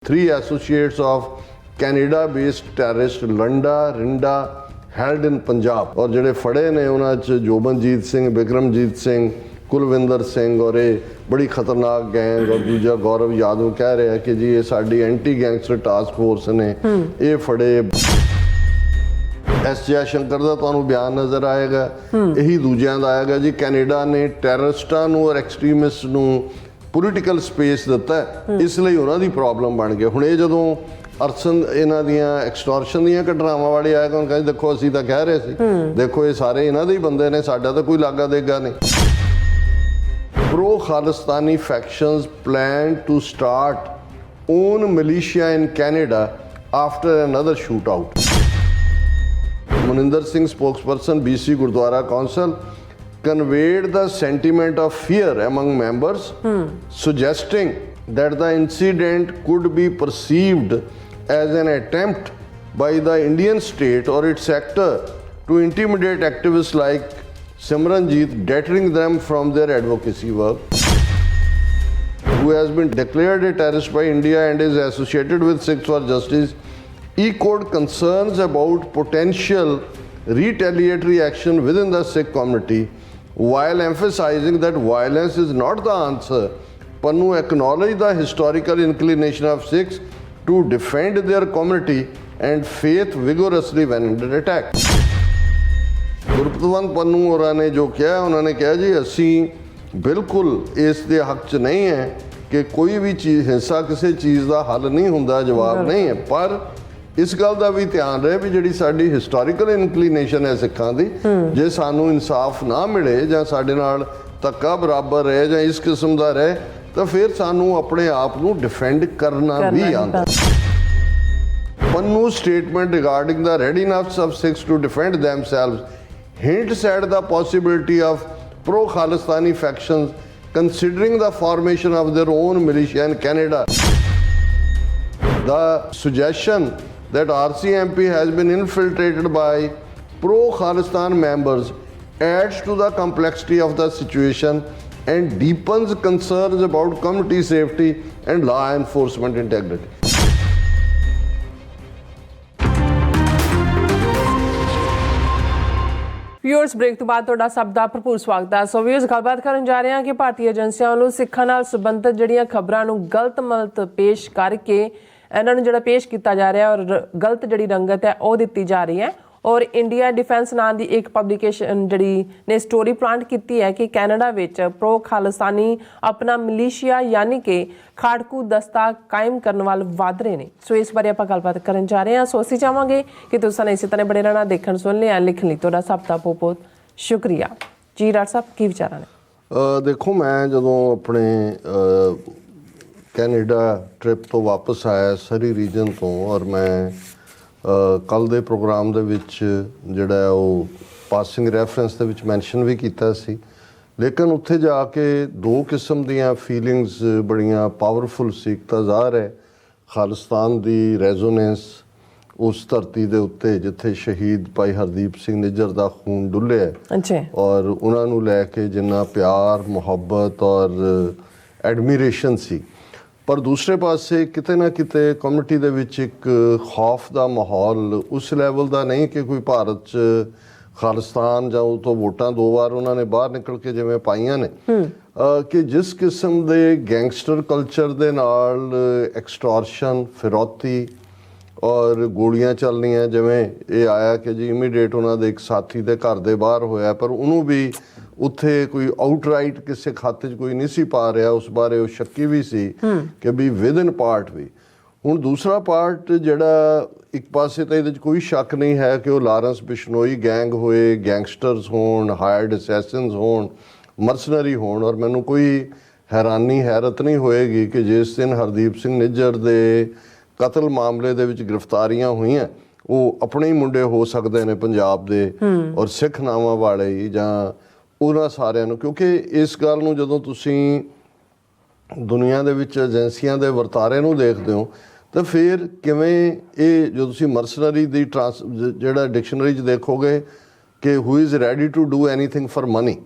3 associates of Canada-based terrorist Landa Rinda held in Punjab और ਜਿਹੜੇ ਫੜੇ ਨੇ ਉਹਨਾਂ 'ਚ ਜੋਬਨਜੀਤ ਸਿੰਘ, ਬਿਕਰਮਜੀਤ ਸਿੰਘ, ਕੁਲਵਿੰਦਰ ਸਿੰਘ ਔਰ ਇਹ ਬੜੀ ਖਤਰਨਾਕ ਗੈਂਗ। ਔਰ ਦੂਜਾ ਗੌਰਵ ਯਾਦਵ ਕਹਿ ਰਿਹਾ ਕਿ ਜੀ ਇਹ ਸਾਡੀ ਐਂਟੀ ਗੈਂਗਸਟਰ ਟਾਸਕ ਫੋਰਸ ਨੇ ਇਹ ਫੜੇ। ਐਸ ਜੈਸ਼ੰਕਰ ਦਾ ਤੁਹਾਨੂੰ ਬਿਆਨ ਨਜ਼ਰ ਆਏਗਾ, ਇਹੀ ਦੂਜਿਆਂ ਦਾ ਆਏਗਾ ਜੀ। ਕੈਨੇਡਾ ਨੇ ਟੈਰਰਿਸਟਾਂ ਨੂੰ ਔਰ ਐਕਸਟਰੀਮਿਸਟ ਨੂੰ ਪੋਲੀਟੀਕਲ ਸਪੇਸ ਦਿੱਤਾ, ਇਸ ਲਈ ਉਹਨਾਂ ਦੀ ਪ੍ਰੋਬਲਮ ਬਣ ਗਈ। ਹੁਣ ਇਹ ਜਦੋਂ ਅਰਸਨ ਇਹਨਾਂ ਦੀਆਂ ਐਕਸਟੋਰਸ਼ਨ ਦੀਆਂ ਘਟਨਾਵਾਂ ਵਾਲੇ ਆਏਗਾ, ਹੁਣ ਕਹਿੰਦੇ ਦੇਖੋ ਅਸੀਂ ਤਾਂ ਕਹਿ ਰਹੇ ਸੀ, ਦੇਖੋ ਇਹ ਸਾਰੇ ਇਹਨਾਂ ਦੇ ਹੀ ਬੰਦੇ ਨੇ, ਸਾਡਾ ਤਾਂ ਕੋਈ ਲਾਗਾ ਦੇਗਾ ਨਹੀਂ। Pro Khalistani factions plan to start own militia in Canada after another shootout. Maninder Singh, spokesperson BC Gurdwara Council, conveyed the sentiment of fear among members, suggesting that the incident could be perceived as an attempt by the Indian state or its actor to intimidate activists like Simranjit, deterring them from their advocacy work, who has been declared a terrorist by India and is associated with Sikh for Justice, echoed concerns about potential retaliatory action within the Sikh community, while emphasizing that violence is not the answer. Pannu acknowledged the historical inclination of Sikhs to defend their community and faith vigorously when under attack. Gurpatwant Pannu ਹੋਰਾਂ ਨੇ ਜੋ ਕਿਹਾ, ਉਹਨਾਂ ਨੇ ਕਿਹਾ ਜੀ ਅਸੀਂ ਬਿਲਕੁਲ ਇਸ ਦੇ ਹੱਕ 'ਚ ਨਹੀਂ ਹੈ ਕਿ ਕੋਈ ਵੀ ਚੀਜ਼ ਹਿੰਸਾ ਕਿਸੇ ਚੀਜ਼ ਦਾ ਹੱਲ ਨਹੀਂ ਹੁੰਦਾ, ਜਵਾਬ ਨਹੀਂ ਹੈ। ਪਰ ਇਸ ਗੱਲ ਦਾ ਵੀ ਧਿਆਨ ਰਹੇ ਵੀ ਜਿਹੜੀ ਸਾਡੀ ਹਿਸਟੋਰੀਕਲ ਇਨਕਲੀਨੇਸ਼ਨ ਹੈ ਸਿੱਖਾਂ ਦੀ, ਜੇ ਸਾਨੂੰ ਇਨਸਾਫ ਨਾ ਮਿਲੇ ਜਾਂ ਸਾਡੇ ਨਾਲ ਧੱਕਾ ਬਰਾਬਰ ਰਹੇ ਜਾਂ ਇਸ ਕਿਸਮ ਦਾ ਰਹੇ, ਤਾਂ ਫਿਰ ਸਾਨੂੰ ਆਪਣੇ ਆਪ ਨੂੰ ਡਿਫੈਂਡ ਕਰਨਾ ਵੀ ਆਉਂਦਾ। Pannu's statement regarding the readiness of Sikhs to defend themselves hints at the possibility of pro-Khalistani factions considering the formation of their own militia in Canada. The suggestion that RCMP has been infiltrated by pro-Khalistan members adds to the complexity of the situation and deepens concerns about community safety and law enforcement integrity. Viewers, break ਤੋਂ ਬਾਅਦ ਤੁਹਾਡਾ ਸਭ ਦਾ ਭਰਪੂਰ ਸਵਾਗਤ ਹੈ। ਸੋ viewers, ਗੱਲਬਾਤ ਕਰਨ ਜਾ ਰਹੇ ਹਾਂ ਕਿ ਭਾਰਤੀ ਏਜੰਸੀਆਂ ਵੱਲੋਂ ਸਿੱਖਾਂ ਨਾਲ ਸੰਬੰਧਿਤ ਜਿਹੜੀਆਂ ਖਬਰਾਂ ਨੂੰ ਗਲਤ ਮਲਤ ਪੇਸ਼ ਕਰਕੇ ਇਹਨਾਂ ਨੂੰ ਜਿਹੜਾ ਪੇਸ਼ ਕੀਤਾ ਜਾ ਰਿਹਾ ਔਰ ਗਲਤ ਜਿਹੜੀ ਰੰਗਤ ਹੈ ਉਹ ਦਿੱਤੀ ਜਾ ਰਹੀ ਹੈ। ਔਰ ਇੰਡੀਆ ਡਿਫੈਂਸ ਨਾਂ ਦੀ ਇੱਕ ਪਬਲੀਕੇਸ਼ਨ ਜਿਹੜੀ ਨੇ ਸਟੋਰੀ ਪਲਾਂਟ ਕੀਤੀ ਹੈ ਕਿ ਕੈਨੇਡਾ ਵਿੱਚ ਪ੍ਰੋ ਖਾਲਿਸਤਾਨੀ ਆਪਣਾ ਮਲੀਸ਼ੀਆ ਯਾਨੀ ਕਿ ਖਾੜਕੂ ਦਸਤਾ ਕਾਇਮ ਕਰਨ ਵੱਲ ਵਧ ਰਹੇ ਨੇ। ਸੋ ਇਸ ਬਾਰੇ ਆਪਾਂ ਗੱਲਬਾਤ ਕਰਨ ਜਾ ਰਹੇ ਹਾਂ। ਸੋ ਅਸੀਂ ਚਾਹਾਂਗੇ ਕਿ ਤੁਸੀਂ ਸਾਨੂੰ ਇਸੇ ਤਰ੍ਹਾਂ ਬਣੇ ਰਹਿਣਾ, ਦੇਖਣ ਸੁਣ ਲਿਆ, ਲਿਖਣ ਲਈ ਤੁਹਾਡਾ ਸਭ ਦਾ ਬਹੁਤ ਬਹੁਤ ਸ਼ੁਕਰੀਆ ਜੀ। ਡਾਕਟਰ ਸਾਹਿਬ, ਕੀ ਵਿਚਾਰਾਂ ਨੇ? ਦੇਖੋ, ਮੈਂ ਜਦੋਂ ਆਪਣੇ ਕੈਨੇਡਾ ਟ੍ਰਿਪ ਤੋਂ ਵਾਪਸ ਆਇਆ ਸਰੀ ਰੀਜਨ ਤੋਂ, ਔਰ ਮੈਂ ਕੱਲ੍ਹ ਦੇ ਪ੍ਰੋਗਰਾਮ ਦੇ ਵਿੱਚ ਜਿਹੜਾ ਉਹ ਪਾਸਿੰਗ ਰੈਫਰੈਂਸ ਦੇ ਵਿੱਚ ਮੈਂਸ਼ਨ ਵੀ ਕੀਤਾ ਸੀ, ਲੇਕਿਨ ਉੱਥੇ ਜਾ ਕੇ ਦੋ ਕਿਸਮ ਦੀਆਂ ਫੀਲਿੰਗਸ ਬੜੀਆਂ ਪਾਵਰਫੁਲ ਸੀ। ਇੱਕ ਤਾਂ ਜ਼ਾਹਰ ਹੈ ਖਾਲਿਸਤਾਨ ਦੀ ਰੈਜ਼ੋਨੈਂਸ ਉਸ ਧਰਤੀ ਦੇ ਉੱਤੇ ਜਿੱਥੇ ਸ਼ਹੀਦ ਭਾਈ ਹਰਦੀਪ ਸਿੰਘ ਨਿੱਜਰ ਦਾ ਖੂਨ ਡੁੱਲਿਆ, ਔਰ ਉਹਨਾਂ ਨੂੰ ਲੈ ਕੇ ਜਿੰਨਾ ਪਿਆਰ, ਮੁਹੱਬਤ ਔਰ ਐਡਮੀਰੇਸ਼ਨ ਸੀ। ਪਰ ਦੂਸਰੇ ਪਾਸੇ ਕਿਤੇ ਨਾ ਕਿਤੇ ਕਮਿਊਨਿਟੀ ਦੇ ਵਿੱਚ ਇੱਕ ਖੌਫ ਦਾ ਮਾਹੌਲ ਉਸ ਲੈਵਲ ਦਾ ਨਹੀਂ ਕਿ ਕੋਈ ਭਾਰਤ 'ਚ ਖਾਲਿਸਤਾਨ ਜਾਂ ਉਹ ਤੋਂ ਵੋਟਾਂ 2 ਵਾਰ ਉਹਨਾਂ ਨੇ ਬਾਹਰ ਨਿਕਲ ਕੇ ਜਿਵੇਂ ਪਾਈਆਂ ਨੇ, ਕਿ ਜਿਸ ਕਿਸਮ ਦੇ ਗੈਂਗਸਟਰ ਕਲਚਰ ਦੇ ਨਾਲ ਐਕਸਟੋਰਸ਼ਨ, ਫਿਰੌਤੀ ਔਰ ਗੋਲੀਆਂ ਚੱਲਣੀਆਂ, ਜਿਵੇਂ ਇਹ ਆਇਆ ਕਿ ਜੀ ਇਮੀਡੀਏਟ ਉਹਨਾਂ ਦੇ ਇੱਕ ਸਾਥੀ ਦੇ ਘਰ ਦੇ ਬਾਹਰ ਹੋਇਆ, ਪਰ ਉਹਨੂੰ ਵੀ ਉੱਥੇ ਕੋਈ ਆਊਟਰਾਈਟ ਕਿਸੇ ਖਾਤੇ 'ਚ ਕੋਈ ਨਹੀਂ ਸੀ ਪਾ ਰਿਹਾ, ਉਸ ਬਾਰੇ ਉਹ ਸ਼ੱਕੀ ਵੀ ਸੀ ਕਿ ਵੀ ਵਿਦਨ ਪਾਰਟ ਵੀ। ਹੁਣ ਦੂਸਰਾ ਪਾਰਟ ਜਿਹੜਾ ਇੱਕ ਪਾਸੇ ਤਾਂ ਇਹਦੇ 'ਚ ਕੋਈ ਸ਼ੱਕ ਨਹੀਂ ਹੈ ਕਿ ਉਹ ਲਾਰੈਂਸ ਬਿਸ਼ਨੋਈ ਗੈਂਗ ਹੋਏ, ਗੈਂਗਸਟਰਸ ਹੋਣ, ਹਾਇਰਡ ਅਸੈਸਿਨਸ ਹੋਣ, ਮਰਸਨਰੀ ਹੋਣ, ਔਰ ਮੈਨੂੰ ਕੋਈ ਹੈਰਤ ਨਹੀਂ ਹੋਏਗੀ ਕਿ ਜਿਸ ਦਿਨ ਹਰਦੀਪ ਸਿੰਘ ਨਿੱਜਰ ਦੇ ਕਤਲ ਮਾਮਲੇ ਦੇ ਵਿੱਚ ਗ੍ਰਿਫਤਾਰੀਆਂ ਹੋਈਆਂ ਉਹ ਆਪਣੇ ਹੀ ਮੁੰਡੇ ਹੋ ਸਕਦੇ ਨੇ ਪੰਜਾਬ ਦੇ, ਔਰ ਸਿੱਖ ਨਾਵਾਂ ਵਾਲੇ ਹੀ ਜਾਂ ਉਹਨਾਂ ਸਾਰਿਆਂ ਨੂੰ। ਕਿਉਂਕਿ ਇਸ ਗੱਲ ਨੂੰ ਜਦੋਂ ਤੁਸੀਂ ਦੁਨੀਆ ਦੇ ਵਿੱਚ ਏਜੰਸੀਆਂ ਦੇ ਵਰਤਾਰੇ ਨੂੰ ਦੇਖਦੇ ਹੋ ਤਾਂ ਫਿਰ ਕਿਵੇਂ ਇਹ, ਜੋ ਤੁਸੀਂ ਮਰਸਨਰੀ ਦੀ ਜਿਹੜਾ ਡਿਕਸ਼ਨਰੀ 'ਚ ਦੇਖੋਗੇ ਕਿ who is ready to do anything for money.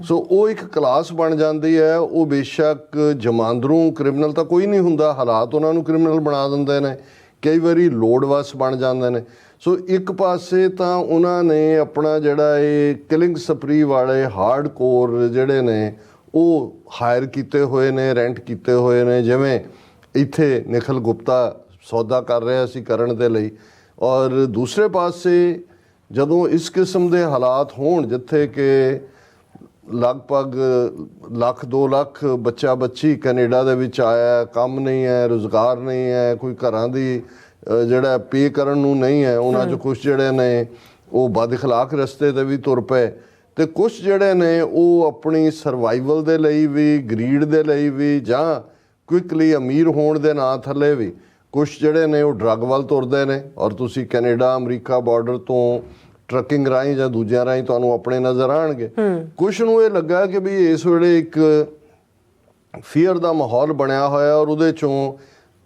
So ਉਹ ਇੱਕ ਕਲਾਸ ਬਣ ਜਾਂਦੀ ਹੈ। ਉਹ ਬੇਸ਼ੱਕ ਜਮਾਂਦਰੂ ਕ੍ਰਿਮੀਨਲ ਤਾਂ ਕੋਈ ਨਹੀਂ ਹੁੰਦਾ, ਹਾਲਾਤ ਉਹਨਾਂ ਨੂੰ ਕ੍ਰਿਮੀਨਲ ਬਣਾ ਦਿੰਦੇ ਨੇ, ਕਈ ਵਾਰੀ ਲੋੜਵਸ ਬਣ ਜਾਂਦੇ ਨੇ। ਸੋ ਇੱਕ ਪਾਸੇ ਤਾਂ ਉਹਨਾਂ ਨੇ ਆਪਣਾ ਜਿਹੜਾ ਇਹ ਕਿਲਿੰਗ ਸਪਰੀ ਵਾਲੇ ਹਾਰਡ ਕੋਰ ਜਿਹੜੇ ਨੇ ਉਹ ਹਾਇਰ ਕੀਤੇ ਹੋਏ ਨੇ, ਰੈਂਟ ਕੀਤੇ ਹੋਏ ਨੇ। ਜਿਵੇਂ ਇੱਥੇ ਨਿਖਿਲ ਗੁਪਤਾ ਸੌਦਾ ਕਰ ਰਿਹਾ ਸੀ ਕਰਨ ਦੇ ਲਈ, ਔਰ ਦੂਸਰੇ ਪਾਸੇ ਜਦੋਂ ਇਸ ਕਿਸਮ ਦੇ ਹਾਲਾਤ ਹੋਣ ਜਿੱਥੇ ਕਿ ਲਗਭਗ 1-2 ਲੱਖ ਬੱਚਾ ਬੱਚੀ ਕੈਨੇਡਾ ਦੇ ਵਿੱਚ ਆਇਆ, ਕੰਮ ਨਹੀਂ ਹੈ, ਰੁਜ਼ਗਾਰ ਨਹੀਂ ਹੈ, ਕੋਈ ਘਰਾਂ ਦੀ ਜਿਹੜਾ ਪੇ ਕਰਨ ਨੂੰ ਨਹੀਂ ਹੈ, ਉਹਨਾਂ 'ਚ ਕੁਛ ਜਿਹੜੇ ਨੇ ਉਹ ਬਦਅਖਲਾਕ ਰਸਤੇ 'ਤੇ ਵੀ ਤੁਰ ਪਏ, ਅਤੇ ਕੁਛ ਜਿਹੜੇ ਨੇ ਉਹ ਆਪਣੀ ਸਰਵਾਈਵਲ ਦੇ ਲਈ ਵੀ, ਗਰੀਡ ਦੇ ਲਈ ਵੀ, ਜਾਂ ਕੁਇਕਲੀ ਅਮੀਰ ਹੋਣ ਦੇ ਨਾਂ ਥੱਲੇ ਵੀ ਕੁਛ ਜਿਹੜੇ ਨੇ ਉਹ ਡਰੱਗ ਵੱਲ ਤੁਰਦੇ ਨੇ। ਔਰ ਤੁਸੀਂ ਕੈਨੇਡਾ ਅਮਰੀਕਾ ਬਾਰਡਰ ਤੋਂ ਟਰੱਕਿੰਗ ਰਾਹੀਂ ਜਾਂ ਦੂਜਿਆਂ ਰਾਹੀਂ ਤੁਹਾਨੂੰ ਆਪਣੇ ਨਜ਼ਰ ਆਉਣਗੇ। ਕੁਛ ਨੂੰ ਇਹ ਲੱਗਾ ਕਿ ਵੀ ਇਸ ਵੇਲੇ ਇੱਕ ਫੀਅਰ ਦਾ ਮਾਹੌਲ ਬਣਿਆ ਹੋਇਆ, ਔਰ ਉਹਦੇ 'ਚੋਂ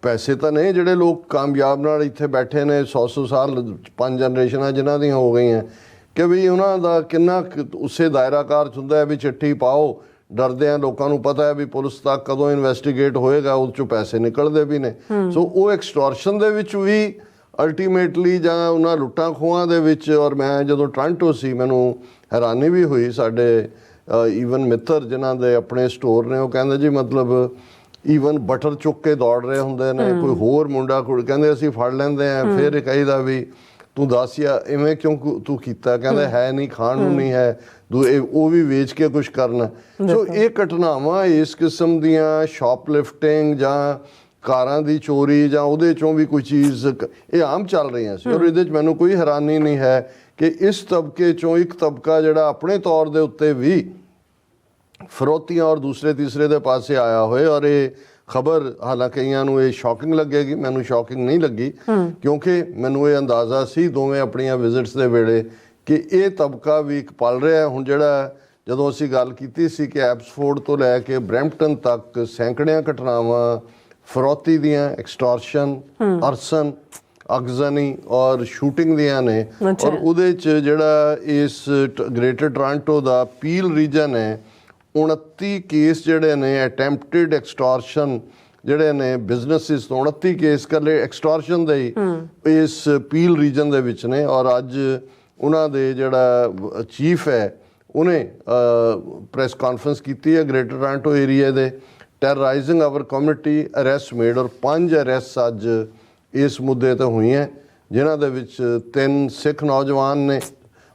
ਪੈਸੇ ਤਾਂ ਨਹੀਂ ਜਿਹੜੇ ਲੋਕ ਕਾਮਯਾਬ ਨਾਲ ਇੱਥੇ ਬੈਠੇ ਨੇ 100 ਸਾਲ 5 ਜਨਰੇਸ਼ਨਾਂ ਜਿਨ੍ਹਾਂ ਦੀਆਂ ਹੋ ਗਈਆਂ, ਕਿ ਵੀ ਉਹਨਾਂ ਦਾ ਕਿੰਨਾ ਉਸੇ ਦਾਇਰਾਕਾਰ 'ਚ ਹੁੰਦਾ ਹੈ ਵੀ ਚਿੱਠੀ ਪਾਓ, ਡਰਦੇ ਆ, ਲੋਕਾਂ ਨੂੰ ਪਤਾ ਹੈ ਵੀ ਪੁਲਿਸ ਤੱਕ ਕਦੋਂ ਇਨਵੈਸਟੀਗੇਟ ਹੋਏਗਾ, ਉਹਦੇ 'ਚੋਂ ਪੈਸੇ ਨਿਕਲਦੇ ਵੀ ਨੇ। ਸੋ ਉਹ ਐਕਸਟੋਰਸ਼ਨ ਦੇ ਵਿੱਚ ਵੀ ਅਲਟੀਮੇਟਲੀ ਜਾਂ ਉਹਨਾਂ ਲੁੱਟਾਂ ਖੋਹਾਂ ਦੇ ਵਿੱਚ। ਔਰ ਮੈਂ ਜਦੋਂ ਟੋਰਾਂਟੋ ਸੀ ਮੈਨੂੰ ਹੈਰਾਨੀ ਵੀ ਹੋਈ, ਸਾਡੇ ਈਵਨ ਮਿੱਤਰ ਜਿਨ੍ਹਾਂ ਦੇ ਆਪਣੇ ਸਟੋਰ ਨੇ ਉਹ ਕਹਿੰਦੇ ਜੀ ਮਤਲਬ ਈਵਨ ਬਟਰ ਚੁੱਕ ਕੇ ਦੌੜ ਰਹੇ ਹੁੰਦੇ ਨੇ, ਕੋਈ ਹੋਰ ਮੁੰਡਾ ਕੁੜੀ ਕਹਿੰਦੇ ਅਸੀਂ ਫੜ ਲੈਂਦੇ ਆ, ਫਿਰ ਇਹ ਕਹੀਦਾ ਵੀ ਤੂੰ ਦੱਸ ਯਾ ਇਵੇਂ ਕਿਉਂ ਤੂੰ ਕੀਤਾ, ਕਹਿੰਦੇ ਹੈ ਨਹੀਂ, ਖਾਣ ਨੂੰ ਨਹੀਂ ਹੈ, ਉਹ ਵੀ ਵੇਚ ਕੇ ਕੁਛ ਕਰਨਾ। ਸੋ ਇਹ ਘਟਨਾਵਾਂ ਇਸ ਕਿਸਮ ਦੀਆਂ ਸ਼ਾਪਲਿਫਟਿੰਗ ਜਾਂ ਕਾਰਾਂ ਦੀ ਚੋਰੀ ਜਾਂ ਉਹਦੇ 'ਚੋਂ ਵੀ ਕੋਈ ਚੀਜ਼ ਇਹ ਆਮ ਚੱਲ ਰਹੀਆਂ ਸੀ। ਔਰ ਇਹਦੇ 'ਚ ਮੈਨੂੰ ਕੋਈ ਹੈਰਾਨੀ ਨਹੀਂ ਹੈ ਕਿ ਇਸ ਤਬਕੇ 'ਚੋਂ ਇੱਕ ਤਬਕਾ ਜਿਹੜਾ ਆਪਣੇ ਤੌਰ ਦੇ ਉੱਤੇ ਵੀ ਫਰੋਤੀਆਂ ਔਰ ਦੂਸਰੇ ਤੀਸਰੇ ਦੇ ਪਾਸੇ ਆਇਆ ਹੋਏ। ਔਰ ਇਹ ਖਬਰ ਹਾਲਾਂਕਿ ਕਈਆਂ ਨੂੰ ਇਹ ਸ਼ੌਕਿੰਗ ਲੱਗੇਗੀ, ਮੈਨੂੰ ਸ਼ੌਕਿੰਗ ਨਹੀਂ ਲੱਗੀ, ਕਿਉਂਕਿ ਮੈਨੂੰ ਇਹ ਅੰਦਾਜ਼ਾ ਸੀ ਦੋਵੇਂ ਆਪਣੀਆਂ ਵਿਜ਼ਿਟਸ ਦੇ ਵੇਲੇ ਕਿ ਇਹ ਤਬਕਾ ਵੀ ਇੱਕ ਪਲ ਰਿਹਾ। ਹੁਣ ਜਿਹੜਾ ਜਦੋਂ ਅਸੀਂ ਗੱਲ ਕੀਤੀ ਸੀ ਕਿ ਐਬਸਫੋਰਡ ਤੋਂ ਲੈ ਕੇ ਬਰੈਂਪਟਨ ਤੱਕ ਸੈਂਕੜਿਆਂ ਘਟਨਾਵਾਂ ਫਰੋਤੀ ਦੀਆਂ, ਐਕਸਟੋਰਸ਼ਨ, ਅਰਸਨ, ਅਗਜ਼ਨੀ ਔਰ ਸ਼ੂਟਿੰਗ ਦੀਆਂ ਨੇ। ਔਰ ਉਹਦੇ 'ਚ ਜਿਹੜਾ ਇਸ ਗ੍ਰੇਟਰ ਟੋਰਾਂਟੋ ਦਾ ਪੀਲ ਰੀਜਨ ਹੈ, 29 ਕੇਸ ਜਿਹੜੇ ਨੇ ਅਟੈਂਪਟਡ ਐਕਸਟੋਰਸ਼ਨ ਜਿਹੜੇ ਨੇ ਬਿਜ਼ਨਸਿਸ ਤੋਂ, 29 ਕੇਸ ਇਕੱਲੇ ਐਕਸਟੋਰਸ਼ਨ ਦੇ ਹੀ ਇਸ ਪੀਲ ਰੀਜਨ ਦੇ ਵਿੱਚ ਨੇ। ਔਰ ਅੱਜ ਉਹਨਾਂ ਦੇ ਜਿਹੜਾ ਚੀਫ ਹੈ ਉਹਨੇ ਪ੍ਰੈਸ ਕਾਨਫਰੰਸ ਕੀਤੀ ਹੈ ਗ੍ਰੇਟਰ ਟੋਰਾਂਟੋ ਏਰੀਆ ਦੇ, ਟੈਰਰਾਈਜ਼ਿੰਗ ਆਵਰ ਕਮਿਊਨਿਟੀ, ਅਰੈਸਟ ਮੇਡ। ਔਰ 5 ਅਰੈਸਟ ਅੱਜ ਇਸ ਮੁੱਦੇ 'ਤੇ ਹੋਈਆਂ, ਜਿਨ੍ਹਾਂ ਦੇ ਵਿੱਚ 3 ਸਿੱਖ ਨੌਜਵਾਨ ਨੇ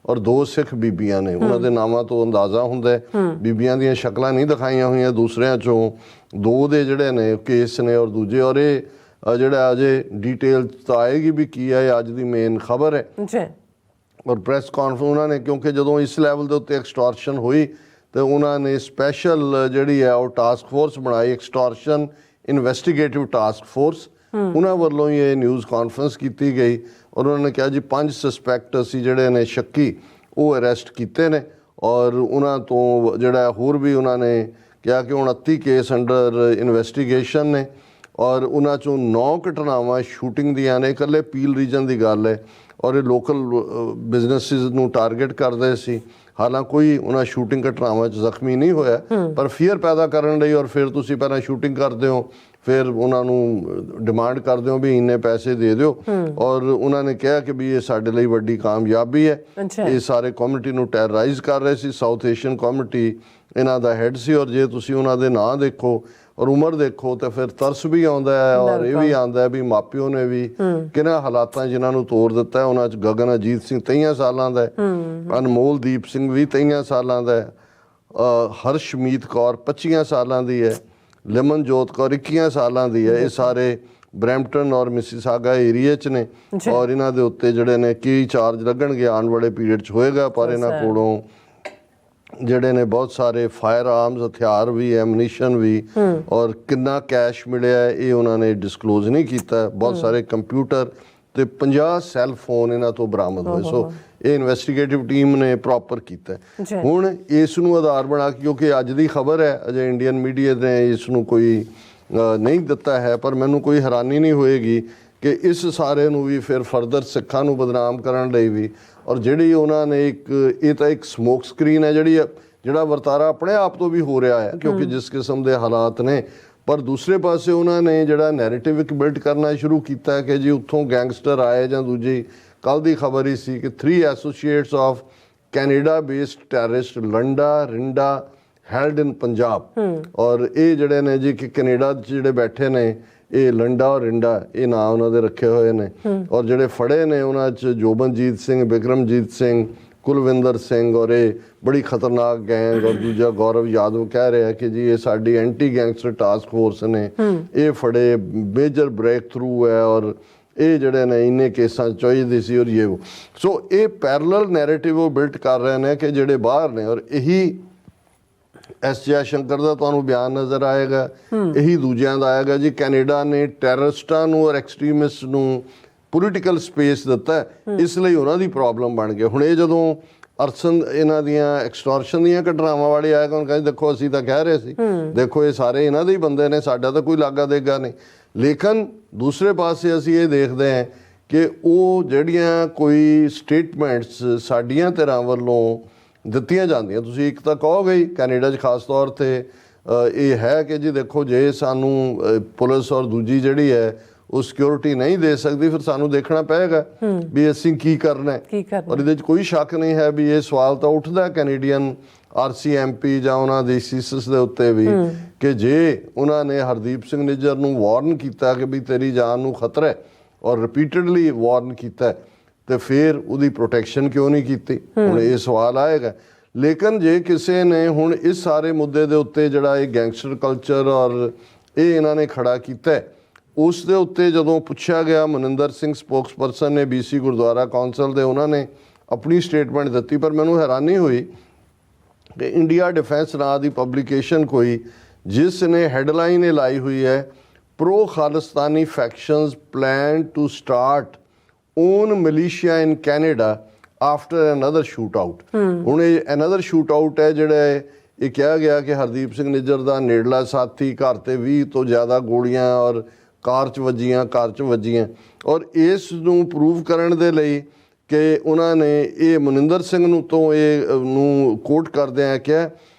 ਔਰ 2 ਸਿੱਖ ਬੀਬੀਆਂ ਨੇ। ਉਹਨਾਂ ਦੇ ਨਾਮਾਂ ਤੋਂ ਅੰਦਾਜ਼ਾ ਹੁੰਦਾ, ਬੀਬੀਆਂ ਦੀਆਂ ਸ਼ਕਲਾਂ ਨਹੀਂ ਦਿਖਾਈਆਂ ਹੋਈਆਂ, ਦੂਸਰਿਆਂ 'ਚੋਂ 2 ਦੇ ਜਿਹੜੇ ਨੇ ਕੇਸ ਨੇ ਔਰ ਦੂਜੇ। ਔਰ ਇਹ ਜਿਹੜਾ ਅਜੇ ਡਿਟੇਲ ਤਾਂ ਆਏਗੀ ਵੀ ਕੀ ਹੈ, ਅੱਜ ਦੀ ਮੇਨ ਖਬਰ ਹੈ। ਔਰ ਪ੍ਰੈਸ ਕਾਨਫਰੰਸ ਉਹਨਾਂ ਨੇ, ਕਿਉਂਕਿ ਜਦੋਂ ਇਸ ਲੈਵਲ ਦੇ ਉੱਤੇ ਐਕਸਟੋਰਸ਼ਨ ਹੋਈ ਤੇ ਉਹਨਾਂ ਨੇ ਸਪੈਸ਼ਲ ਜਿਹੜੀ ਹੈ ਉਹ ਟਾਸਕ ਫੋਰਸ ਬਣਾਈ, ਐਕਸਟੋਰਸ਼ਨ ਇਨਵੈਸਟੀਗੇਟਿਵ ਟਾਸਕ ਫੋਰਸ। ਉਹਨਾਂ ਵੱਲੋਂ ਹੀ ਇਹ ਨਿਊਜ਼ ਕਾਨਫਰੰਸ ਕੀਤੀ ਗਈ ਔਰ ਉਹਨਾਂ ਨੇ ਕਿਹਾ ਜੀ 5 ਸਸਪੈਕਟ ਅਸੀਂ ਜਿਹੜੇ ਨੇ ਸ਼ੱਕੀ ਉਹ ਅਰੈਸਟ ਕੀਤੇ ਨੇ। ਔਰ ਉਹਨਾਂ ਤੋਂ ਜਿਹੜਾ ਹੋਰ ਵੀ ਉਹਨਾਂ ਨੇ ਕਿਹਾ ਕਿ 29 ਕੇਸ ਅੰਡਰ ਇਨਵੈਸਟੀਗੇਸ਼ਨ ਨੇ। ਔਰ ਉਹਨਾਂ 'ਚੋਂ 9 ਘਟਨਾਵਾਂ ਸ਼ੂਟਿੰਗ ਦੀਆਂ ਨੇ, ਇਕੱਲੇ ਪੀਲ ਰੀਜਨ ਦੀ ਗੱਲ ਹੈ। ਔਰ ਇਹ ਲੋਕਲ ਬਿਜ਼ਨਸਿਸ ਨੂੰ ਟਾਰਗੇਟ ਕਰਦੇ ਸੀ। ਹਾਲਾਂਕਿ ਕੋਈ ਉਹਨਾਂ ਸ਼ੂਟਿੰਗ ਘਟਨਾਵਾਂ 'ਚ ਜ਼ਖਮੀ ਨਹੀਂ ਹੋਇਆ, ਪਰ ਫੀਅਰ ਪੈਦਾ ਕਰਨ ਲਈ। ਔਰ ਫਿਰ ਤੁਸੀਂ ਪਹਿਲਾਂ ਸ਼ੂਟਿੰਗ ਕਰਦੇ ਹੋ, ਫਿਰ ਉਹਨਾਂ ਨੂੰ ਡਿਮਾਂਡ ਕਰਦੇ ਹੋ ਵੀ ਇੰਨੇ ਪੈਸੇ ਦੇ ਦਿਓ। ਔਰ ਉਹਨਾਂ ਨੇ ਕਿਹਾ ਕਿ ਵੀ ਇਹ ਸਾਡੇ ਲਈ ਵੱਡੀ ਕਾਮਯਾਬੀ ਹੈ। ਇਹ ਸਾਰੇ ਕਮਿਊਨਿਟੀ ਨੂੰ ਟੈਰਰਾਈਜ਼ ਕਰ ਰਹੇ ਸੀ। ਸਾਊਥ ਏਸ਼ੀਅਨ ਕਮਿਊਨਿਟੀ ਇਹਨਾਂ ਦਾ ਹੈੱਡ ਸੀ। ਔਰ ਜੇ ਤੁਸੀਂ ਉਹਨਾਂ ਦੇ ਨਾਂ ਦੇਖੋ ਔਰ ਉਮਰ ਦੇਖੋ ਤਾਂ ਫਿਰ ਤਰਸ ਵੀ ਆਉਂਦਾ ਹੈ। ਔਰ ਇਹ ਵੀ ਆਉਂਦਾ ਹੈ ਵੀ ਮਾਪਿਓ ਨੇ ਵੀ ਕਿਹਨਾਂ ਹਾਲਾਤਾਂ ਜਿਨ੍ਹਾਂ ਨੂੰ ਤੋੜ ਦਿੱਤਾ। ਉਹਨਾਂ 'ਚ ਗਗਨ ਅਜੀਤ ਸਿੰਘ 23 ਸਾਲਾਂ ਦਾ ਹੈ, ਅਨਮੋਲਦੀਪ ਸਿੰਘ ਵੀ 23 ਸਾਲਾਂ ਦਾ ਹੈ, ਹਰਸ਼ਮੀਤ ਕੌਰ 25 ਸਾਲਾਂ ਦੀ ਹੈ, ਲਿਮਨਜੋਤ ਕੌਰ 21 ਸਾਲਾਂ ਦੀ ਹੈ। ਇਹ ਸਾਰੇ ਬਰੈਂਪਟਨ ਔਰ ਮਿਸੀਸਾਗਾ ਏਰੀਏ 'ਚ ਨੇ। ਔਰ ਇਹਨਾਂ ਦੇ ਉੱਤੇ ਜਿਹੜੇ ਨੇ ਕੀ ਚਾਰਜ ਲੱਗਣਗੇ ਆਉਣ ਵਾਲੇ ਪੀਰੀਅਡ 'ਚ ਹੋਏਗਾ। ਪਰ ਇਹਨਾਂ ਕੋਲੋਂ ਜਿਹੜੇ ਨੇ ਬਹੁਤ ਸਾਰੇ ਫਾਇਰ ਆਰਮਸ, ਹਥਿਆਰ ਵੀ, ਐਮਨੀਸ਼ਨ ਵੀ, ਔਰ ਕਿੰਨਾ ਕੈਸ਼ ਮਿਲਿਆ ਇਹ ਉਹਨਾਂ ਨੇ ਡਿਸਕਲੋਜ਼ ਨਹੀਂ ਕੀਤਾ। ਬਹੁਤ ਸਾਰੇ ਕੰਪਿਊਟਰ ਤੇ 50 ਸੈੱਲ ਫੋਨ ਇਹਨਾਂ ਤੋਂ ਬਰਾਮਦ ਹੋਏ। ਸੋ ਇਹ ਇਨਵੈਸਟੀਗੇਟਿਵ ਟੀਮ ਨੇ ਪ੍ਰੋਪਰ ਕੀਤਾ। ਹੁਣ ਇਸ ਨੂੰ ਆਧਾਰ ਬਣਾ ਕੇ, ਕਿਉਂਕਿ ਅੱਜ ਦੀ ਖਬਰ ਹੈ, ਅਜੇ ਇੰਡੀਅਨ ਮੀਡੀਆ ਨੇ ਇਸ ਨੂੰ ਕੋਈ ਨਹੀਂ ਦਿੱਤਾ ਹੈ, ਪਰ ਮੈਨੂੰ ਕੋਈ ਹੈਰਾਨੀ ਨਹੀਂ ਹੋਏਗੀ ਕਿ ਇਸ ਸਾਰੇ ਨੂੰ ਵੀ ਫਿਰ ਫਰਦਰ ਸਿੱਖਾਂ ਨੂੰ ਬਦਨਾਮ ਕਰਨ ਲਈ ਵੀ ਔਰ ਜਿਹੜੀ ਉਹਨਾਂ ਨੇ ਇਹ ਤਾਂ ਇੱਕ ਸਮੋਕ ਸਕਰੀਨ ਹੈ ਜਿਹੜਾ ਵਰਤਾਰਾ ਆਪਣੇ ਆਪ ਤੋਂ ਵੀ ਹੋ ਰਿਹਾ ਹੈ ਕਿਉਂਕਿ ਜਿਸ ਕਿਸਮ ਦੇ ਹਾਲਾਤ ਨੇ। ਪਰ ਦੂਸਰੇ ਪਾਸੇ ਉਹਨਾਂ ਨੇ ਜਿਹੜਾ ਨੈਰੇਟਿਵ ਇੱਕ ਬਿਲਡ ਕਰਨਾ ਸ਼ੁਰੂ ਕੀਤਾ ਕਿ ਜੀ ਉੱਥੋਂ ਗੈਂਗਸਟਰ ਆਏ ਜਾਂ ਦੂਜੀ ਕੱਲ੍ਹ ਦੀ ਖਬਰ ਹੀ ਸੀ ਕਿ 3 associates of Canada based terrorist Landa Rinda held in Punjab. ਔਰ ਇਹ ਜਿਹੜੇ ਨੇ ਜੀ ਕਿ ਕੈਨੇਡਾ 'ਚ ਜਿਹੜੇ ਬੈਠੇ ਨੇ ਇਹ ਲੰਡਾ ਔਰ ਰਿੰਡਾ ਇਹ ਨਾਂ ਉਹਨਾਂ ਦੇ ਰੱਖੇ ਹੋਏ ਨੇ। ਔਰ ਜਿਹੜੇ ਫੜੇ ਨੇ ਉਹਨਾਂ 'ਚ ਜੋਬਨਜੀਤ ਸਿੰਘ, ਬਿਕਰਮਜੀਤ ਸਿੰਘ, ਕੁਲਵਿੰਦਰ ਸਿੰਘ ਔਰ ਇਹ ਬੜੀ ਖਤਰਨਾਕ ਗੈਂਗ। ਔਰ ਦੂਜਾ ਗੌਰਵ ਯਾਦਵ ਕਹਿ ਰਿਹਾ ਕਿ ਜੀ ਇਹ ਸਾਡੀ ਐਂਟੀ ਗੈਂਗਸਟਰ ਟਾਸਕ ਫੋਰਸ ਨੇ, ਇਹ ਫੜੇ ਮੇਜਰ ਬ੍ਰੇਕ ਥਰੂ ਹੈ ਔਰ ਇਹ ਜਿਹੜੇ ਨੇ ਇੰਨੇ ਕੇਸਾਂ 'ਚ ਚਾਹੀਦੀ ਸੀ ਔਰ ਇਹ ਸੋ ਇਹ ਪੈਰਲਲ ਨੈਰੇਟਿਵ ਉਹ ਬਿਲਟ ਕਰ ਰਹੇ ਨੇ ਕਿ ਜਿਹੜੇ ਬਾਹਰ ਨੇ। ਔਰ ਇਹੀ ਐਸ ਜੈ ਸ਼ੰਕਰ ਦਾ ਤੁਹਾਨੂੰ ਬਿਆਨ ਨਜ਼ਰ ਆਏਗਾ, ਇਹੀ ਦੂਜਿਆਂ ਦਾ ਆਏਗਾ ਜੀ ਕੈਨੇਡਾ ਨੇ ਟੈਰਰਿਸਟਾਂ ਨੂੰ ਔਰ ਐਕਸਟਰੀਮਿਸਟ ਨੂੰ ਪੋਲੀਟੀਕਲ ਸਪੇਸ ਦਿੱਤਾ, ਇਸ ਲਈ ਉਹਨਾਂ ਦੀ ਪ੍ਰੋਬਲਮ ਬਣ ਗਈ। ਹੁਣ ਇਹ ਜਦੋਂ ਅਰਸਨ ਇਹਨਾਂ ਦੀਆਂ ਐਕਸਟੋਰਸ਼ਨ ਦੀਆਂ ਘਟਨਾਵਾਂ ਵਾਲੇ ਆਏਗਾ ਹੁਣ ਕਹਿੰਦੇ ਦੇਖੋ ਅਸੀਂ ਤਾਂ ਕਹਿ ਰਹੇ ਸੀ, ਦੇਖੋ ਇਹ ਸਾਰੇ ਇਹਨਾਂ ਦੇ ਹੀ ਬੰਦੇ ਨੇ, ਸਾਡਾ ਤਾਂ ਕੋਈ ਲਾਗਾ ਦੇਗਾ ਨਹੀਂ। ਲੇਕਿਨ ਦੂਸਰੇ ਪਾਸੇ ਅਸੀਂ ਇਹ ਦੇਖਦੇ ਹਾਂ ਕਿ ਉਹ ਜਿਹੜੀਆਂ ਕੋਈ ਸਟੇਟਮੈਂਟਸ ਸਾਡੀਆਂ ਧਿਰਾਂ ਵੱਲੋਂ ਦਿੱਤੀਆਂ ਜਾਂਦੀਆਂ, ਤੁਸੀਂ ਇੱਕ ਤਾਂ ਕਹੋਗੇ ਹੀ ਕੈਨੇਡਾ 'ਚ ਖਾਸ ਤੌਰ 'ਤੇ ਇਹ ਹੈ ਕਿ ਜੀ ਦੇਖੋ ਜੇ ਸਾਨੂੰ ਪੁਲਿਸ ਔਰ ਦੂਜੀ ਜਿਹੜੀ ਹੈ ਉਹ ਸਿਕਿਉਰਿਟੀ ਨਹੀਂ ਦੇ ਸਕਦੀ ਫਿਰ ਸਾਨੂੰ ਦੇਖਣਾ ਪਏਗਾ ਵੀ ਅਸੀਂ ਕੀ ਕਰਨਾ ਹੈ। ਔਰ ਇਹਦੇ 'ਚ ਕੋਈ ਸ਼ੱਕ ਨਹੀਂ ਹੈ ਵੀ ਇਹ ਸਵਾਲ ਤਾਂ ਉੱਠਦਾ ਕੈਨੇਡੀਅਨ RCMP ਜਾਂ ਉਹਨਾਂ ਦੇ ਸੀਸਸ ਦੇ ਉੱਤੇ ਵੀ ਕਿ ਜੇ ਉਹਨਾਂ ਨੇ ਹਰਦੀਪ ਸਿੰਘ ਨਿੱਜਰ ਨੂੰ ਵਾਰਨ ਕੀਤਾ ਕਿ ਵੀ ਤੇਰੀ ਜਾਨ ਨੂੰ ਖਤਰਾ ਹੈ ਔਰ ਰਿਪੀਟਡਲੀ ਵਾਰਨ ਕੀਤਾ ਤੇ ਫਿਰ ਉਹਦੀ ਪ੍ਰੋਟੈਕਸ਼ਨ ਕਿਉਂ ਨਹੀਂ ਕੀਤੀ, ਹੁਣ ਇਹ ਸਵਾਲ ਆਏਗਾ। ਲੇਕਿਨ ਜੇ ਕਿਸੇ ਨੇ ਹੁਣ ਇਸ ਸਾਰੇ ਮੁੱਦੇ ਦੇ ਉੱਤੇ ਜਿਹੜਾ ਇਹ ਗੈਂਗਸਟਰ ਕਲਚਰ ਔਰ ਇਹ ਇਹਨਾਂ ਨੇ ਖੜਾ ਕੀਤਾ ਉਸ ਦੇ ਉੱਤੇ ਜਦੋਂ ਪੁੱਛਿਆ ਗਿਆ ਮਨਿੰਦਰ ਸਿੰਘ ਸਪੋਕਸਪਰਸਨ ਨੇ BC ਗੁਰਦੁਆਰਾ ਕੌਂਸਲ ਦੇ, ਉਹਨਾਂ ਨੇ ਆਪਣੀ ਸਟੇਟਮੈਂਟ ਦਿੱਤੀ। ਪਰ ਮੈਨੂੰ ਹੈਰਾਨੀ ਹੋਈ ਕਿ ਇੰਡੀਆ ਡਿਫੈਂਸ ਨਾਂ ਦੀ ਪਬਲੀਕੇਸ਼ਨ ਕੋਈ ਜਿਸ ਨੇ ਹੈਡਲਾਈਨ ਇਹ ਲਾਈ ਹੋਈ ਹੈ pro Khalistani factions plan to start own militia in Canada after another shoot out. ਹੁਣ ਇਹ ਅਨਦਰ ਸ਼ੂਟ ਆਊਟ ਹੈ ਜਿਹੜਾ ਇਹ ਕਿਹਾ ਗਿਆ ਕਿ ਹਰਦੀਪ ਸਿੰਘ ਨਿੱਜਰ ਦਾ ਨੇੜਲਾ ਸਾਥੀ ਘਰ ਤੇ 20 ਤੋਂ ਜ਼ਿਆਦਾ ਗੋਲੀਆਂ ਔਰ ਕਾਰ 'ਚ ਵੱਜੀਆਂ ਔਰ ਇਸ ਨੂੰ ਪ੍ਰੂਵ ਕਰਨ ਦੇ ਲਈ ਕਿ ਉਹਨਾਂ ਨੇ ਇਹ ਮਨਿੰਦਰ ਸਿੰਘ ਨੂੰ ਤੋਂ ਇਹ ਨੂੰ ਕੋਟ ਕਰਦਿਆਂ ਕਿਹਾ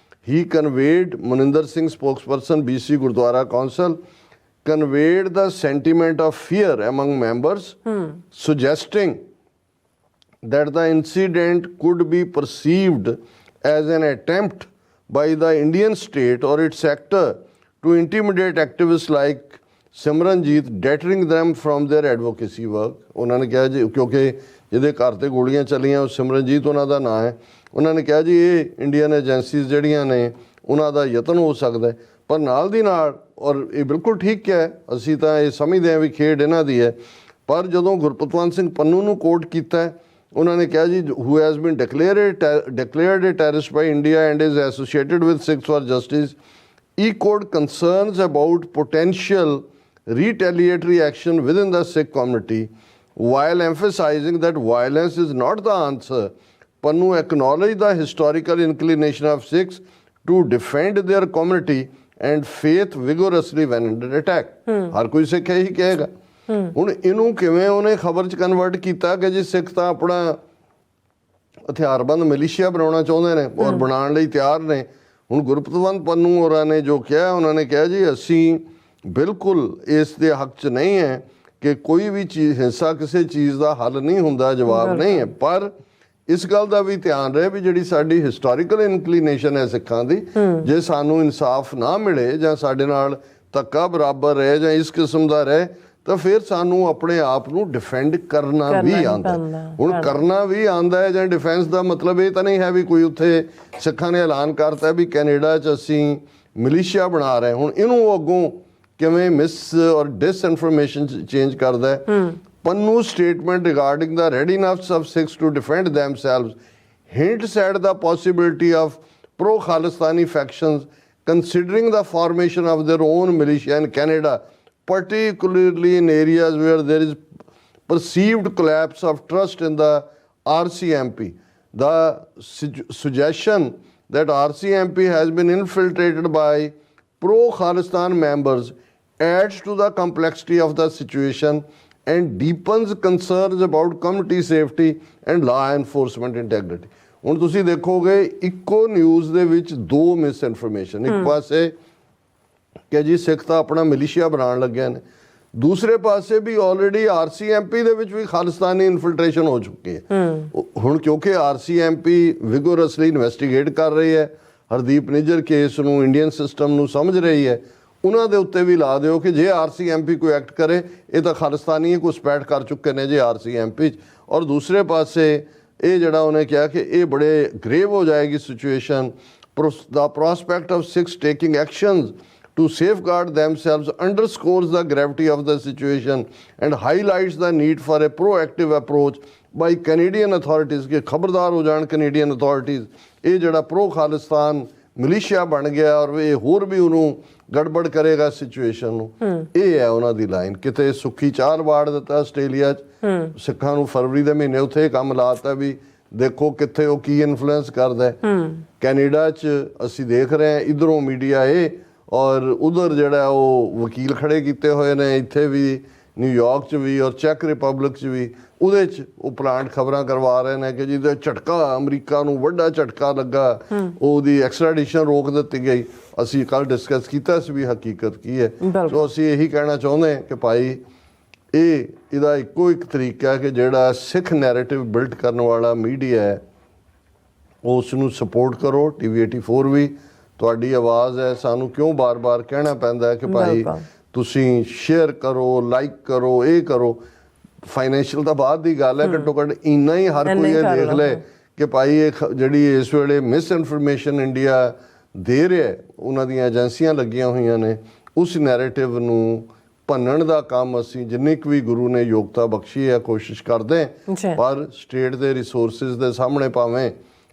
he conveyed Maninder Singh spokesperson BC Gurdwara council conveyed the sentiment of fear among members, suggesting that the incident could be perceived as an attempt by the Indian state or its sector to intimidate activists like Simranjit, deterring them from their advocacy work. ਉਹਨਾਂ ਨੇ ਕਿਹਾ ਜੀ ਕਿਉਂਕਿ ਜਿਹਦੇ ਘਰ ਤੇ ਗੋਲੀਆਂ ਚੱਲੀਆਂ ਉਹ ਸਿਮਰਨਜੀਤ ਉਹਨਾਂ ਦਾ ਨਾਂ ਹੈ, ਉਹਨਾਂ ਨੇ ਕਿਹਾ ਜੀ ਇਹ ਇੰਡੀਅਨ ਏਜੰਸੀਜ਼ ਜਿਹੜੀਆਂ ਨੇ ਉਹਨਾਂ ਦਾ ਯਤਨ ਹੋ ਸਕਦਾ। ਪਰ ਨਾਲ ਦੀ ਨਾਲ ਔਰ ਇਹ ਬਿਲਕੁਲ ਠੀਕ ਹੈ, ਅਸੀਂ ਤਾਂ ਇਹ ਸਮਝਦੇ ਹਾਂ ਵੀ ਖੇਡ ਇਹਨਾਂ ਦੀ ਹੈ। ਪਰ ਜਦੋਂ ਗੁਰਪਤਵੰਤ ਸਿੰਘ ਪੰਨੂ ਨੂੰ ਕੋਟ ਕੀਤਾ ਉਹਨਾਂ ਨੇ ਕਿਹਾ ਜੀ who has been declared a terrorist by India and is associated with Sikhs for Justice, echoed concerns about potential retaliatory action within the Sikh community while emphasizing that violence is not the answer. Pannu acknowledged the historical inclination of Sikhs to defend their community and faith vigorously when under attack. ਹਰ ਕੋਈ ਸਿੱਖ ਇਹੀ ਕਹੇਗਾ। ਹੁਣ ਇਹਨੂੰ ਕਿਵੇਂ ਉਹਨੇ ਖਬਰ 'ਚ convert ਕੀਤਾ ਕਿ ਜੀ ਸਿੱਖ ਤਾਂ ਆਪਣਾ ਹਥਿਆਰਬੰਦ ਮਿਲੀਸ਼ੀਆ ਬਣਾਉਣਾ ਚਾਹੁੰਦੇ ਨੇ ਔਰ ਬਣਾਉਣ ਲਈ ਤਿਆਰ ਨੇ। ਹੁਣ ਗੁਰਪਤਵੰਤ ਪੰਨੂ ਹੋਰਾਂ ਨੇ ਜੋ ਕਿਹਾ ਉਹਨਾਂ ਨੇ ਕਿਹਾ ਜੀ ਅਸੀਂ ਬਿਲਕੁਲ ਇਸ ਦੇ ਹੱਕ 'ਚ ਨਹੀਂ ਹੈ ਕਿ ਕੋਈ ਵੀ ਚੀਜ਼ ਹਿੰਸਾ ਕਿਸੇ ਚੀਜ਼ ਦਾ ਹੱਲ ਨਹੀਂ ਹੁੰਦਾ, ਜਵਾਬ ਨਹੀਂ ਹੈ। ਪਰ ਇਸ ਗੱਲ ਦਾ ਵੀ ਧਿਆਨ ਰਹੇ ਵੀ ਜਿਹੜੀ ਸਾਡੀ ਹਿਸਟੋਰੀਕਲ ਇਨਕਲੀਨੇਸ਼ਨ ਹੈ ਸਿੱਖਾਂ ਦੀ, ਜੇ ਸਾਨੂੰ ਇਨਸਾਫ ਨਾ ਮਿਲੇ ਜਾਂ ਸਾਡੇ ਨਾਲ ਧੱਕਾ ਬਰਾਬਰ ਰਹੇ ਜਾਂ ਇਸ ਕਿਸਮ ਦਾ ਰਹੇ ਤਾਂ ਫਿਰ ਸਾਨੂੰ ਆਪਣੇ ਆਪ ਨੂੰ ਡਿਫੈਂਡ ਕਰਨਾ ਵੀ ਆਉਂਦਾ। ਹੁਣ ਕਰਨਾ ਵੀ ਆਉਂਦਾ ਹੈ ਜਾਂ ਡਿਫੈਂਸ ਦਾ ਮਤਲਬ ਇਹ ਤਾਂ ਨਹੀਂ ਹੈ ਵੀ ਕੋਈ ਉੱਥੇ ਸਿੱਖਾਂ ਨੇ ਐਲਾਨ ਕਰਤਾ ਵੀ ਕੈਨੇਡਾ 'ਚ ਅਸੀਂ ਮਿਲੀਸ਼ੀਆ ਬਣਾ ਰਹੇ। ਹੁਣ ਇਹਨੂੰ ਉਹ ਅੱਗੋਂ ਕਿਵੇਂ ਮਿਸ ਔਰ ਡਿਸਇਨਫੋਰਮੇਸ਼ਨ ਚੇਂਜ ਕਰਦਾ ਹੈ। Pannu's statement regarding the readiness of Sikhs to defend themselves hints at the possibility of pro-Khalistani factions considering the formation of their own militia in Canada, particularly in areas where there is perceived collapse of trust in the RCMP. The suggestion that RCMP has been infiltrated by pro-Khalistan members adds to the complexity of the situation and deepens concerns about community safety and law enforcement integrity। ਹੁਣ ਤੁਸੀਂ ਦੇਖੋਗੇ ਇੱਕੋ news ਦੇ ਵਿੱਚ ਦੋ ਮਿਸਇਨਫੋਰਮੇਸ਼ਨ, ਇੱਕ ਪਾਸੇ ਕਿ ਜੀ ਸਿੱਖ ਤਾਂ ਆਪਣਾ ਮਿਲੀਸ਼ੀਆ ਬਣਾਉਣ ਲੱਗੇ ਨੇ, ਦੂਸਰੇ ਪਾਸੇ ਵੀ ਆਲਰੇਡੀ RCMP ਦੇ ਵਿੱਚ ਵੀ ਖਾਲਿਸਤਾਨੀ ਇਨਫਿਲਟ੍ਰੇਸ਼ਨ ਹੋ ਚੁੱਕੀ ਹੈ। ਹੁਣ ਕਿਉਂਕਿ RCMP ਵਿਗੋਰਸਲੀ ਇਨਵੈਸਟੀਗੇਟ ਕਰ ਰਹੀ ਹੈ, ਹਰਦੀਪ ਨਿੱਜਰ ਕੇਸ ਨੂੰ, ਇੰਡੀਅਨ ਸਿਸਟਮ ਨੂੰ ਸਮਝ ਰਹੀ ਹੈ, ਉਹਨਾਂ ਦੇ ਉੱਤੇ ਵੀ ਲਾ ਦਿਓ ਕਿ ਜੇ RCMP ਕੋਈ ਐਕਟ ਕਰੇ ਇਹ ਤਾਂ ਖਾਲਿਸਤਾਨੀ ਘੁਸਪੈਠ ਕਰ ਚੁੱਕੇ ਨੇ ਜੇ RCMP 'ਚ। ਔਰ ਦੂਸਰੇ ਪਾਸੇ ਇਹ ਜਿਹੜਾ ਉਹਨੇ ਕਿਹਾ ਕਿ ਇਹ ਬੜੇ ਗ੍ਰੇਵ ਹੋ ਜਾਏਗੀ situation, the prospect of Sikhs taking actions to safeguard themselves underscores the gravity of the situation and highlights the need for a proactive approach by Canadian authorities। कि खबरदार हो जान Canadian authorities, ये जड़ा प्रो खालिस्तान मिलिशिया बन गया और ये होर भी उन्होंने गड़बड़ करेगा सिचुएशन। ये है उन्हों की लाइन, किते सुखी चार वाड़ दिता आस्ट्रेलिया च, सिखां नूं फरवरी के महीने उत्थे काम लाता भी देखो कित्थे वो की इन्फ्लुएंस करदा है। कैनेडा च असीं देख रहे हैं इधरों मीडिया ये और उधर जड़ा वो वकील खड़े किए हुए ने, इत्थे भी न्यूयॉर्क च भी और चैक रिपब्लिक च भी, ਉਹਦੇ 'ਚ ਉਹ ਪਲਾਂਟ ਖਬਰਾਂ ਕਰਵਾ ਰਹੇ ਨੇ ਕਿ ਜਿਹਦੇ ਝਟਕਾ ਅਮਰੀਕਾ ਨੂੰ ਵੱਡਾ ਝਟਕਾ ਲੱਗਾ, ਉਹਦੀ ਐਕਸਟ੍ਰੈਡੀਸ਼ਨ ਰੋਕ ਦਿੱਤੀ ਗਈ। ਅਸੀਂ ਕੱਲ੍ਹ ਡਿਸਕਸ ਕੀਤਾ ਸੀ ਵੀ ਹਕੀਕਤ ਕੀ ਹੈ। ਸੋ ਅਸੀਂ ਇਹੀ ਕਹਿਣਾ ਚਾਹੁੰਦੇ ਕਿ ਭਾਈ ਇਹਦਾ ਇੱਕੋ ਇੱਕ ਤਰੀਕਾ ਹੈ ਕਿ ਜਿਹੜਾ ਸਿੱਖ ਨੈਰੇਟਿਵ ਬਿਲਡ ਕਰਨ ਵਾਲਾ ਮੀਡੀਆ ਹੈ ਉਸ ਨੂੰ ਸਪੋਰਟ ਕਰੋ। TV 84 ਵੀ ਤੁਹਾਡੀ ਆਵਾਜ਼ ਹੈ, ਸਾਨੂੰ ਕਿਉਂ ਬਾਰ-ਬਾਰ ਕਹਿਣਾ ਪੈਂਦਾ ਕਿ ਭਾਈ ਤੁਸੀਂ ਸ਼ੇਅਰ ਕਰੋ, ਲਾਈਕ ਕਰੋ, ਇਹ ਕਰੋ। ਫਾਈਨੈਂਸ਼ੀਅਲ ਤਾਂ ਬਾਅਦ ਦੀ ਗੱਲ ਹੈ, ਘੱਟੋ ਘੱਟ ਇੰਨਾ ਹੀ ਹਰ ਕੋਈ ਇਹ ਦੇਖ ਲੈ ਕਿ ਭਾਈ ਇਹ ਜਿਹੜੀ ਇਸ ਵੇਲੇ ਮਿਸ ਇਨਫੋਰਮੇਸ਼ਨ ਇੰਡੀਆ ਦੇ ਰਿਹਾ, ਉਹਨਾਂ ਦੀਆਂ ਏਜੰਸੀਆਂ ਲੱਗੀਆਂ ਹੋਈਆਂ ਨੇ, ਉਸ ਨੈਰੇਟਿਵ ਨੂੰ ਭੰਨਣ ਦਾ ਕੰਮ ਅਸੀਂ ਜਿੰਨੀ ਕੁ ਵੀ ਗੁਰੂ ਨੇ ਯੋਗਤਾ ਬਖਸ਼ੀ ਹੈ ਕੋਸ਼ਿਸ਼ ਕਰਦੇ ਹਾਂ। ਪਰ ਸਟੇਟ ਦੇ ਰਿਸੋਰਸਿਸ ਦੇ ਸਾਹਮਣੇ ਭਾਵੇਂ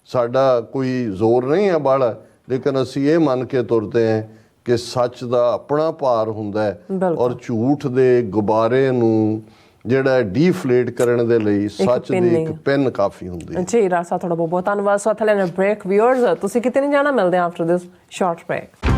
ਸਾਡਾ ਕੋਈ ਜ਼ੋਰ ਨਹੀਂ ਹੈ ਬਾਹਲਾ, ਲੇਕਿਨ ਅਸੀਂ ਇਹ ਮੰਨ ਕੇ ਤੁਰਦੇ ਹਾਂ ਕਿ ਸੱਚ ਦਾ ਆਪਣਾ ਭਾਰ ਹੁੰਦਾ ਹੈ ਔਰ ਝੂਠ ਦੇ ਗੁਬਾਰੇ ਨੂੰ ਜਿਹੜਾ ਡੀਫਲੇਟ ਕਰਨ ਦੇ ਲਈ ਸੱਚ ਦੀ ਇੱਕ ਪੈਨ ਕਾਫੀ ਹੁੰਦੀ ਹੈ। ਜੀ ਰਾਜ ਸਾਹਿਬ, ਤੁਹਾਡਾ ਬਹੁਤ ਬਹੁਤ ਧੰਨਵਾਦ। ਸੋ ਥਲੇ ਨਾ ਬ੍ਰੇਕ, ਵਿਊਅਰਸ ਤੁਸੀਂ ਕਿਤੇ ਨਹੀਂ ਜਾਣਾ, ਮਿਲਦੇ ਆ ਆਫਟਰ ਦਿਸ ਸ਼ਾਰਟ ਬ੍ਰੇਕ।